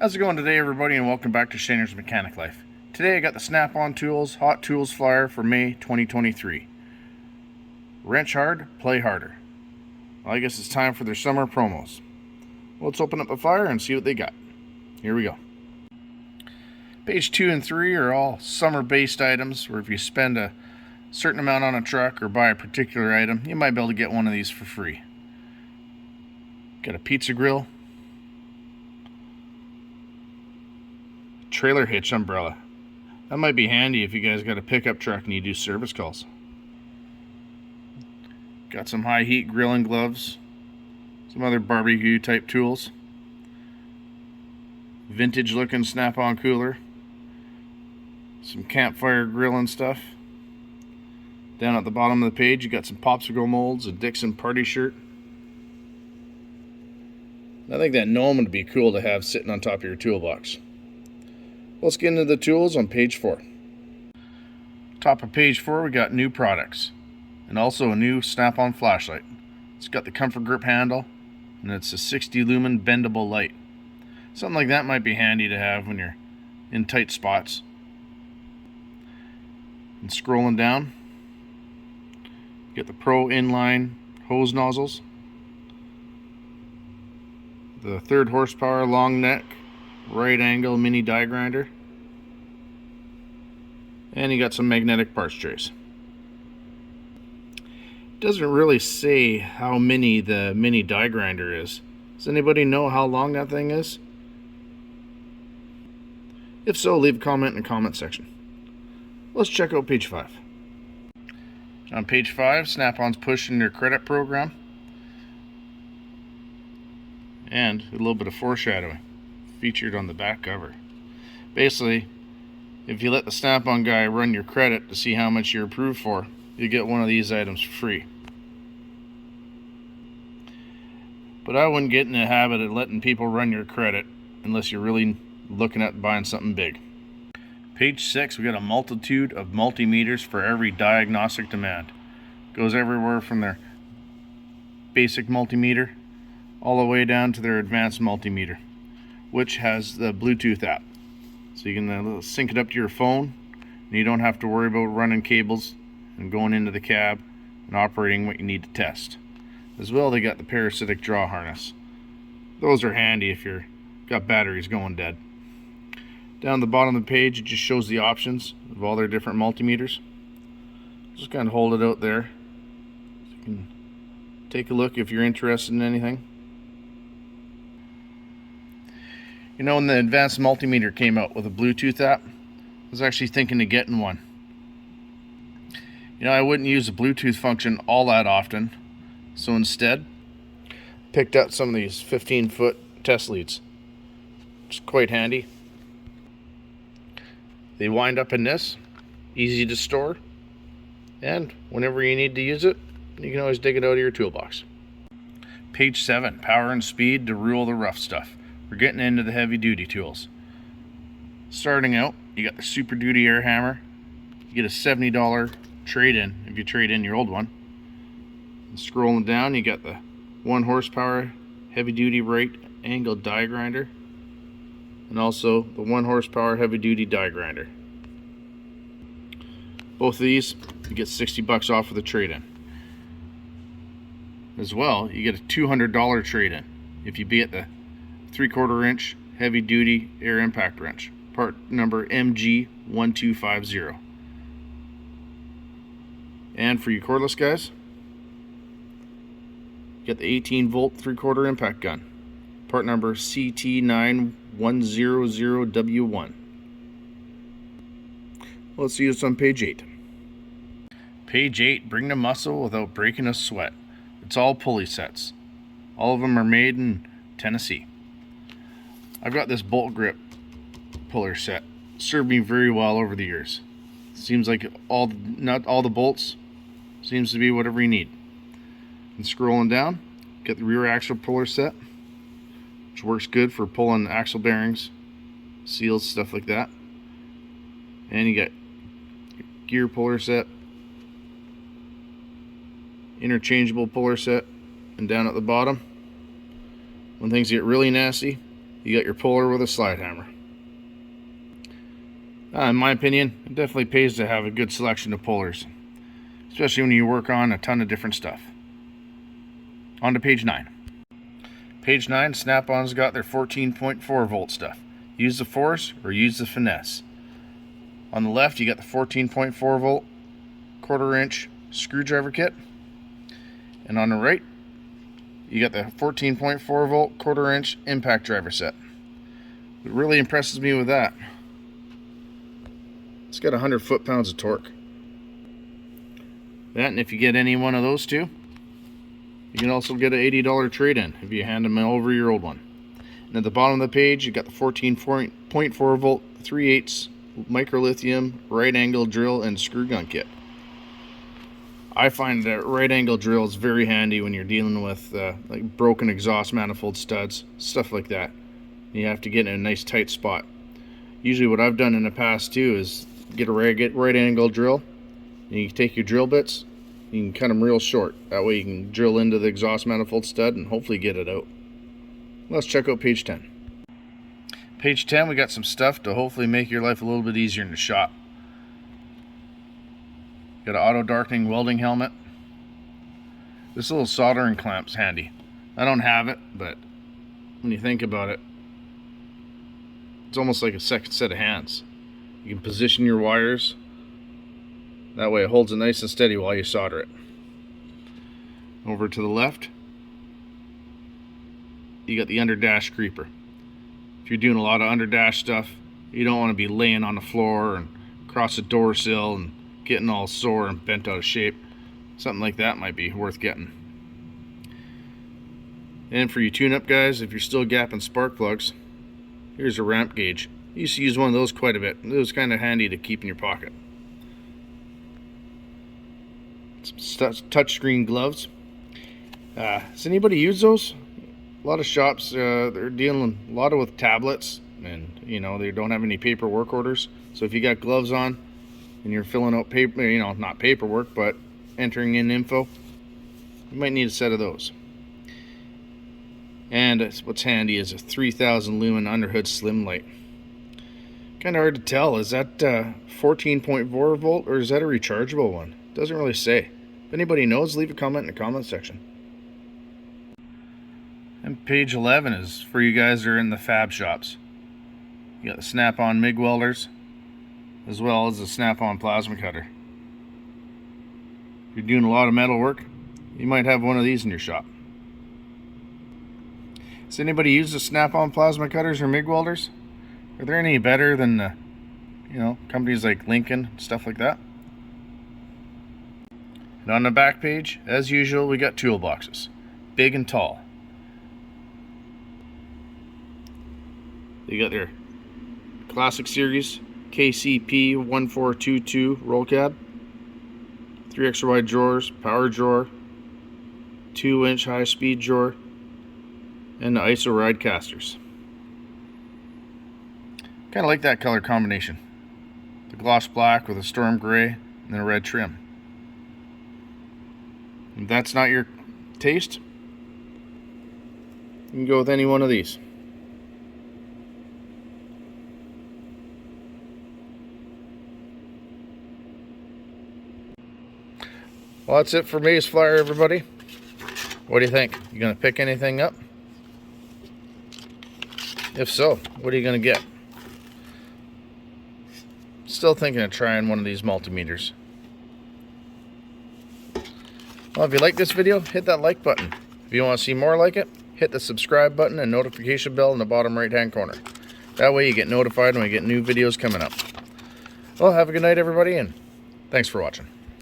How's it going today, everybody, and welcome back to Shaner's Mechanic Life. Today I got the Snap-on Tools Hot Tools Flyer for May 2023. Wrench hard, play harder. Well, I guess it's time for their summer promos. Well, let's open up the flyer and see what they got. Here we go. Page 2 and 3 are all summer-based items, where if you spend a certain amount on a truck or buy a particular item, you might be able to get one of these for free. Got a pizza grill, trailer hitch umbrella. That might be handy if you guys got a pickup truck and you do service calls. Got some high heat grilling gloves, some other barbecue type tools, vintage looking snap-on cooler, some campfire grilling stuff. Down at the bottom of the page you got some popsicle molds, a Dixon party shirt. I think that gnome would be cool to have sitting on top of your toolbox. Let's get into the tools on page 4. Top of page 4 we got new products and also a new snap-on flashlight. It's got the comfort grip handle and it's a 60 lumen bendable light. Something like that might be handy to have when you're in tight spots. And scrolling down, you get the Pro inline hose nozzles, the 3rd horsepower long neck right angle mini die grinder, and you got some magnetic parts trays. Doesn't really say how many the mini die grinder is. Does anybody know how long that thing is? If so, leave a comment in the comment section. Let's check out page 5. On page 5, Snap-on's pushing their credit program, and a little bit of foreshadowing featured on the back cover. Basically, if you let the Snap-on guy run your credit to see how much you're approved for, you get one of these items for free. But I wouldn't get in the habit of letting people run your credit unless you're really looking at buying something big. Page 6, we got a multitude of multimeters for every diagnostic demand. Goes everywhere from their basic multimeter all the way down to their advanced multimeter, which has the Bluetooth app. So you can sync it up to your phone, and you don't have to worry about running cables and going into the cab and operating what you need to test. As well, they got the parasitic draw harness. Those are handy if you're got batteries going dead. Down the bottom of the page, it just shows the options of all their different multimeters. Just kind of hold it out there so you can take a look if you're interested in anything. You know, when the advanced multimeter came out with a Bluetooth app, I was actually thinking of getting one. You know, I wouldn't use the Bluetooth function all that often, so instead picked up some of these 15-foot test leads. It's quite handy. They wind up in this, easy to store, and whenever you need to use it, you can always dig it out of your toolbox. Page 7, power and speed to rule the rough stuff. We're getting into the heavy duty tools. Starting out, you got the Super Duty air hammer. You get a $70 trade-in if you trade in your old one. And scrolling down, you got the 1 horsepower heavy duty right angle die grinder, and also the 1 horsepower heavy duty die grinder. Both of these, you get $60 off of the trade-in. As well, you get a $200 trade-in if you be at the 3/4 inch heavy duty air impact wrench, part number MG1250. And for you cordless guys, you get the 18 volt 3/4 impact gun, part number CT9100W1. Let's see what's on page 8. Page 8, bring the muscle without breaking a sweat. It's all pulley sets. All of them are made in Tennessee. I've got this bolt grip puller set. Served me very well over the years. Seems like not all the bolts seems to be whatever you need. And scrolling down, get the rear axle puller set, which works good for pulling axle bearings, seals, stuff like that. And you got gear puller set, interchangeable puller set, and down at the bottom, when things get really nasty, you got your puller with a slide hammer. In my opinion, it definitely pays to have a good selection of pullers, especially when you work on a ton of different stuff. On to page 9. Page 9, Snap-on's got their 14.4 volt stuff. Use the force or use the finesse. On the left, you got the 14.4 volt 1/4 inch screwdriver kit. And on the right, you got the 14.4 volt 1/4 inch impact driver set. What really impresses me with that, it's got 100 foot-pounds of torque. That, and if you get any one of those two, you can also get an $80 trade-in if you hand them over your old one. And at the bottom of the page, you got the 14.4 volt 3/8 microlithium right angle drill and screw gun kit. I find that right angle drill is very handy when you're dealing with like broken exhaust manifold studs, stuff like that. You have to get in a nice tight spot. Usually what I've done in the past too is get a right angle drill, and you take your drill bits, you can cut them real short. That way you can drill into the exhaust manifold stud and hopefully get it out. Let's check out page 10. Page 10, we got some stuff to hopefully make your life a little bit easier in the shop. Got an auto darkening welding helmet. This little soldering clamp's handy. I don't have it, but when you think about it, it's almost like a second set of hands. You can position your wires. That way it holds it nice and steady while you solder it. Over to the left, you got the underdash creeper. If you're doing a lot of underdash stuff, you don't want to be laying on the floor and across the door sill and getting all sore and bent out of shape. Something like that might be worth getting. And for you tune-up guys, if you're still gapping spark plugs, here's a ramp gauge. I used to use one of those quite a bit. It was kind of handy to keep in your pocket. Some touchscreen gloves. Does anybody use those? A lot of shops, they're dealing a lot with tablets, and you know, they don't have any paper work orders. So if you got gloves on and you're filling out paper, you know, not paperwork, but entering in info, you might need a set of those. And what's handy is a 3000 lumen underhood slim light. Kind of hard to tell. Is that 14.4 volt or is that a rechargeable one? Doesn't really say. If anybody knows, leave a comment in the comment section. And page 11 is for you guys that are in the Fab Shops. You got the snap-on MIG welders, as well as the snap-on plasma cutter. If you're doing a lot of metal work, you might have one of these in your shop. Does anybody use the snap-on plasma cutters or MIG welders? Are there any better than the, you know, companies like Lincoln, stuff like that? And on the back page, as usual, we got toolboxes, big and tall. You got their Classic Series KCP 1422 roll cab, 3 extra wide drawers, power drawer, 2-inch high speed drawer, and the ISO ride casters. Kind of like that color combination. The gloss black with a storm gray and a red trim. If that's not your taste, you can go with any one of these. Well, that's it for Maze Flyer, everybody. What do you think? You gonna pick anything up? If so, what are you gonna get? Still thinking of trying one of these multimeters. Well, if you like this video, hit that like button. If you want to see more like it, hit the subscribe button and notification bell in the bottom right hand corner. That way you get notified when we get new videos coming up. Well, have a good night, everybody, and thanks for watching.